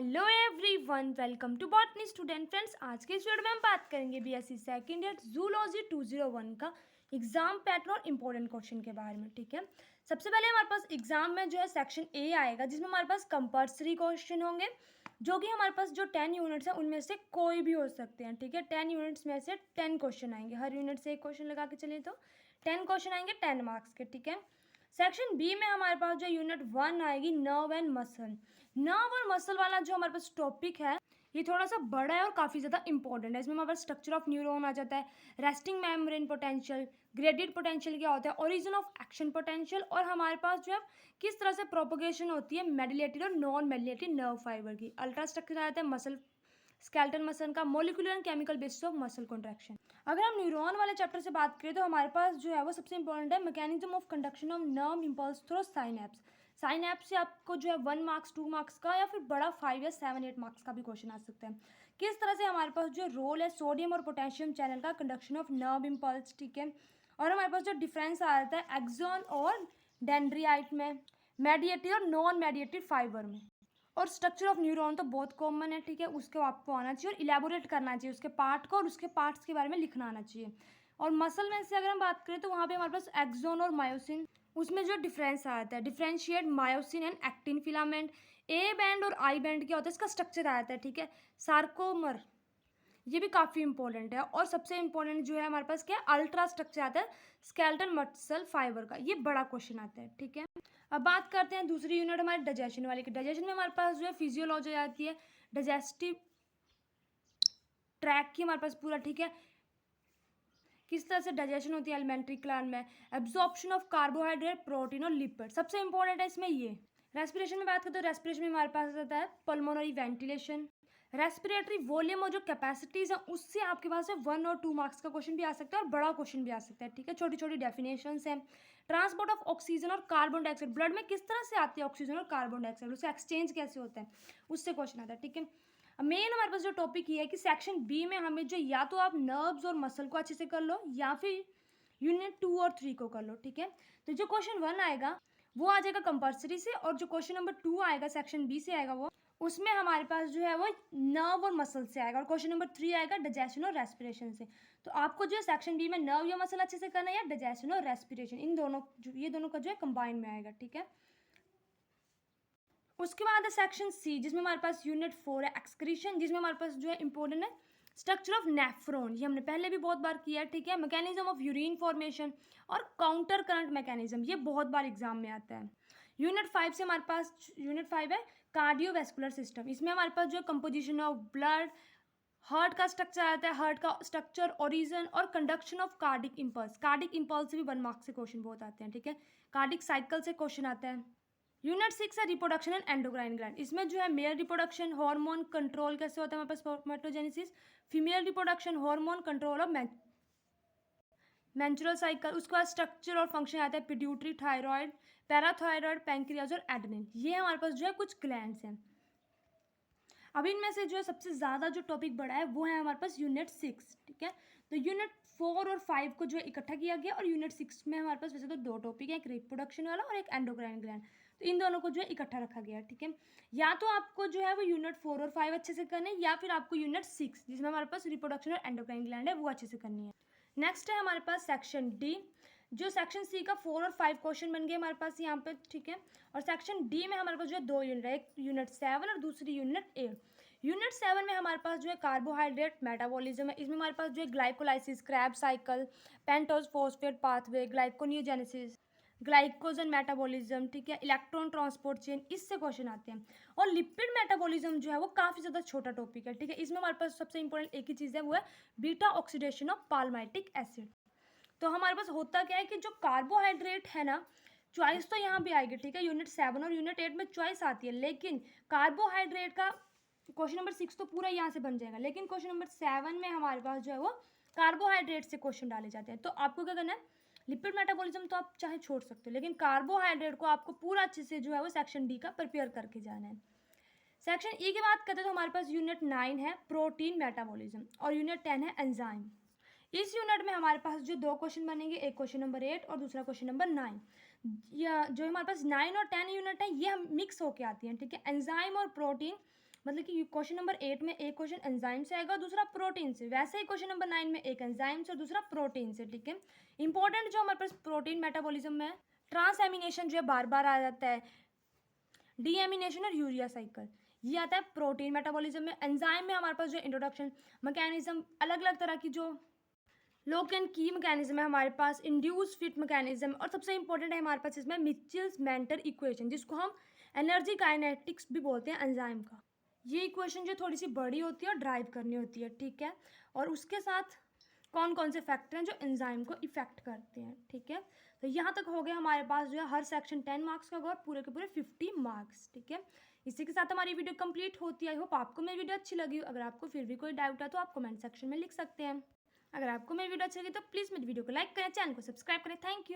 Hello everyone, welcome to botany student friends. आज के इस वीडियो में हम बात करेंगे बीएससी सेकंड ईयर जूलॉजी 201 का एग्जाम पैटर्न और इंपॉर्टेंट क्वेश्चन के बारे में। ठीक है, सबसे पहले हमारे पास एग्जाम में जो है सेक्शन ए आएगा, जिसमें हमारे पास कंपल्सरी क्वेश्चन होंगे, जो कि हमारे पास जो 10 यूनिट्स हैं उनमें से कोई भी हो सकते हैं। ठीक है, 10 यूनिट्स में से 10 क्वेश्चन आएंगे, हर यूनिट से एक क्वेश्चन लगा के चलिए तो 10 क्वेश्चन आएंगे 10 मार्क्स के। ठीक है, सेक्शन बी में हमारे पास जो यूनिट 1 आएगी नर्व एंड मसल। नर्व और मसल वाला जो हमारे पास टॉपिक है ये थोड़ा सा बड़ा है और काफ़ी ज़्यादा इंपॉर्टेंट है। इसमें हमारे पास स्ट्रक्चर ऑफ न्यूरॉन आ जाता है, resting membrane potential, graded potential क्या होता है, ओरिजिन ऑफ एक्शन पोटेंशियल, और हमारे पास जो है किस तरह से प्रोपोगेशन होती है मेडिलेटेड और नॉन मेडिलेटेड नर्व फाइबर की। अल्ट्रा स्ट्रक्चर आ जाता है मसल, स्केलेटल मसल का, molecular and chemical basis of muscle contraction. अगर हम न्यूरॉन वाले चैप्टर से बात करें तो हमारे पास जो है वो सबसे इंपॉर्टेंट है mechanism of conduction of nerve impulse through synapse. Synapse से आपको जो है 1 मार्क्स 2 मार्क्स का या फिर बड़ा 5 या 7 8 मार्क्स का भी क्वेश्चन आ सकता है। किस तरह से हमारे पास जो रोल है सोडियम और पोटेशियम चैनल का कंडक्शन ऑफ नर्व इंपल्स। ठीक है, और हमारे पास जो डिफरेंस आ जाता है एक्सॉन और डेंड्रियाइट में, मेडिएटेड और नॉन मेडिएटेड फाइबर में। और स्ट्रक्चर ऑफ न्यूरॉन तो बहुत कॉमन है। ठीक है, उसको आपको आना चाहिए और इलेबोरेट करना चाहिए उसके पार्ट को, और उसके पार्ट्स के बारे में लिखना आना चाहिए। और मसल में से अगर हम बात करें तो वहाँ पे हमारे पास एक्सोन और मायोसिन, उसमें जो डिफरेंस आता है differentiate myosin and actin filament. A band और आई बैंड क्या होता है, इसका स्ट्रक्चर आता है। ठीक है, सार्कोमर, ये भी काफ़ी इंपॉर्टेंट है। और सबसे इंपॉर्टेंट जो है हमारे पास क्या है, अल्ट्रा स्ट्रक्चर आता है स्केलेटल मसल फाइबर का, ये बड़ा क्वेश्चन आता है। ठीक है, अब बात करते हैं दूसरी यूनिट हमारे डाइजेशन वाली की। डाइजेशन में हमारे पास जो है फिजियोलॉजी आती है, डाइजेस्टिव ट्रैक की हमारे पास पूरा। ठीक है, किस तरह से डाइजेशन होती है एलिमेंट्री ग्लैंड में, एब्जॉर्प्शन ऑफ कार्बोहाइड्रेट, प्रोटीन और लिपिड। सबसे इंपॉर्टेंट है इसमें ये। रेस्पिरेशन में बात करते हैं तो रेस्पिरेशन में हमारे पास आता है पल्मोनरी वेंटिलेशन, रेस्पिरेटरी वॉल्यूम और जो कैपेसिटीज है उससे आपके पास है 1 और 2 मार्क्स का क्वेश्चन भी आ सकता है और बड़ा क्वेश्चन भी आ सकता है। ठीक है, छोटी छोटी डेफिनेशंस हैं। ट्रांसपोर्ट ऑफ ऑक्सीजन और कार्बन डाइऑक्साइड, ब्लड में किस तरह से आती है ऑक्सीजन और कार्बन डाइऑक्साइड, उसका एक्सचेंज कैसे होता है, उससे क्वेश्चन आता है। ठीक है, मेन हमारे पास जो टॉपिक ये है कि सेक्शन बी में हमें जो या तो आप नर्व्स और मसल को अच्छे से कर लो या फिर यूनिट 2 और 3 को कर लो। ठीक है, तो जो क्वेश्चन 1 आएगा वो आ जाएगा कंपल्सरी से, और जो क्वेश्चन नंबर 2 आएगा सेक्शन बी से आएगा वो, उसमें हमारे पास जो है वो नर्व और मसल से आएगा, और क्वेश्चन नंबर 3 आएगा डाइजेशन और रेस्पिरेशन से। तो आपको जो है सेक्शन बी में नर्व या मसल अच्छे से करना है या डाइजेशन और रेस्पिरेशन, इन दोनों ये दोनों का जो है कंबाइन में आएगा। ठीक है, उसके बाद है सेक्शन सी, जिसमें हमारे पास यूनिट 4 है एक्सक्रीशन, जिसमें हमारे पास जो है इंपॉर्टेंट है स्ट्रक्चर ऑफ नेफ्रॉन, ये हमने पहले भी बहुत बार किया है। ठीक है, मैकेनिज्म ऑफ यूरिन फॉर्मेशन और काउंटर करंट मैकेनिज्म, ये बहुत बार एग्जाम में आता है। यूनिट 5 से हमारे पास यूनिट 5 है कार्डियोवैस्कुलर सिस्टम, इसमें हमारे पास जो है कंपोजिशन ऑफ ब्लड, हार्ट का स्ट्रक्चर आता है, हार्ट का स्ट्रक्चर, ओरिजिन और conduction of cardiac impulse. Cardiac impulse से भी 1 मार्क्स से क्वेश्चन बहुत आते हैं। ठीक है, कार्डिक साइकिल से क्वेश्चन आता है। यूनिट 6 है रिप्रोडक्शन एंड एंडोक्राइन ग्लैंड, इसमें जो है मेल रिप्रोडक्शन हार्मोन कंट्रोल कैसे होता है हमारे पास spermatogenesis, female reproduction hormone control of menstrual cycle, उसके बाद स्ट्रक्चर और फंक्शन आता है पिट्यूटरी, थायराइड, पैराथायराइड, पैंक्रियाज और एडेनिन। ये हमारे पास जो है कुछ ग्लैंड्स हैं। अब इनमें से जो है सबसे ज़्यादा जो टॉपिक बड़ा है वो है हमारे पास यूनिट 6। ठीक है, तो यूनिट 4 और 5 को जो है इकट्ठा किया गया, और यूनिट 6 में हमारे पास वैसे तो 2 टॉपिक है, एक रिप्रोडक्शन वाला और एक एंडोक्राइन ग्लैंड, तो इन दोनों को जो है इकट्ठा रखा गया है। ठीक है, या तो आपको जो है वो यूनिट 4 और 5 अच्छे से करने, या फिर आपको यूनिट 6 जिसमें हमारे पास रिप्रोडक्शन और एंडोक्राइन ग्लैंड है वो अच्छे से करनी है। नेक्स्ट है हमारे पास सेक्शन डी, जो सेक्शन सी का 4 और 5 क्वेश्चन बन गए हमारे पास यहाँ पे। ठीक है, और सेक्शन डी में हमारे पास जो है 2 यूनिट है, एक यूनिट 7 और दूसरी यूनिट 8। यूनिट 7 में हमारे पास जो है कार्बोहाइड्रेट मेटाबॉलिज्म है, इसमें हमारे पास जो है glycolysis, Krebs cycle, pentose phosphate pathway, gluconeogenesis, glycogen metabolism. ठीक है, इलेक्ट्रॉन ट्रांसपोर्ट चेन, इससे क्वेश्चन आते हैं। और लिपिड मेटाबॉलिज्म जो है वो काफ़ी ज़्यादा छोटा टॉपिक है। ठीक है, इसमें हमारे पास सबसे इंपॉर्टेंट एक ही चीज़ है, वो है बीटा ऑक्सीडेशन ऑफ पाल्माइटिक एसिड। तो हमारे पास होता क्या है कि जो कार्बोहाइड्रेट है ना, चॉइस तो यहाँ भी आएगी। ठीक है, यूनिट 7 और यूनिट 8 में चॉइस आती है, लेकिन कार्बोहाइड्रेट का क्वेश्चन नंबर 6 तो पूरा यहाँ से बन जाएगा, लेकिन क्वेश्चन नंबर 7 में हमारे पास जो है वो कार्बोहाइड्रेट से क्वेश्चन डाले जाते हैं। तो आपको क्या करना है, लिपिड मेटाबॉलिज्म तो आप चाहे छोड़ सकते हो, लेकिन कार्बोहाइड्रेट को आपको पूरा अच्छे से जो है वो सेक्शन डी का प्रिपेयर करके जाना है। सेक्शन ई की बात करते हैं तो हमारे पास यूनिट 9 है प्रोटीन मेटाबॉलिज्म, और यूनिट 10 है एंजाइम। इस यूनिट में हमारे पास जो 2 क्वेश्चन बनेंगे, एक क्वेश्चन नंबर 8 और दूसरा क्वेश्चन नंबर 9। या जो हमारे पास 9 और 10 यूनिट है ये मिक्स होके आती हैं। ठीक है, एंजाइम और प्रोटीन मतलब कि क्वेश्चन नंबर 8 में एक क्वेश्चन एंजाइम से आएगा, दूसरा प्रोटीन से। वैसे ही क्वेश्चन नंबर 9 में एक एंजाइम से और दूसरा प्रोटीन से, ठीक है। इंपॉर्टेंट जो हमारे पास प्रोटीन मेटाबॉलिज्म में ट्रांस एमिनेशन जो है बार बार आ जाता है, डीएमिनेशन और यूरिया साइकिल, ये आता है प्रोटीन मेटाबॉलिज्म में। एंजाइम में हमारे पास जो इंट्रोडक्शन मैकेनिज्म, अलग अलग तरह की जो लॉक एंड की मैकेनिज्म है हमारे पास, इंड्यूस फिट मैकेनिज्म, और सबसे इंपॉर्टेंट है हमारे पास इसमें मिचेल्स मेंटर इक्वेशन, जिसको हम एनर्जी काइनेटिक्स भी बोलते हैं एंजाइम का। ये इक्वेशन जो थोड़ी सी बड़ी होती है और ड्राइव करनी होती है, ठीक है। और उसके साथ कौन कौन से फैक्टर हैं जो एंजाइम को इफेक्ट करते हैं, ठीक है। तो यहाँ तक हो गया हमारे पास जो है हर सेक्शन 10 मार्क्स का होगा और पूरे के पूरे 50 मार्क्स, ठीक है। इसी के साथ हमारी वीडियो कंप्लीट होती है। आई होप आपको मेरी वीडियो अच्छी लगी। अगर आपको फिर भी कोई डाउट है तो आप कमेंट सेक्शन में लिख सकते हैं। अगर आपको मेरी वीडियो अच्छी लगी तो प्लीज़ मेरी वीडियो को लाइक करें, चैनल को सब्सक्राइब करें। Thank you.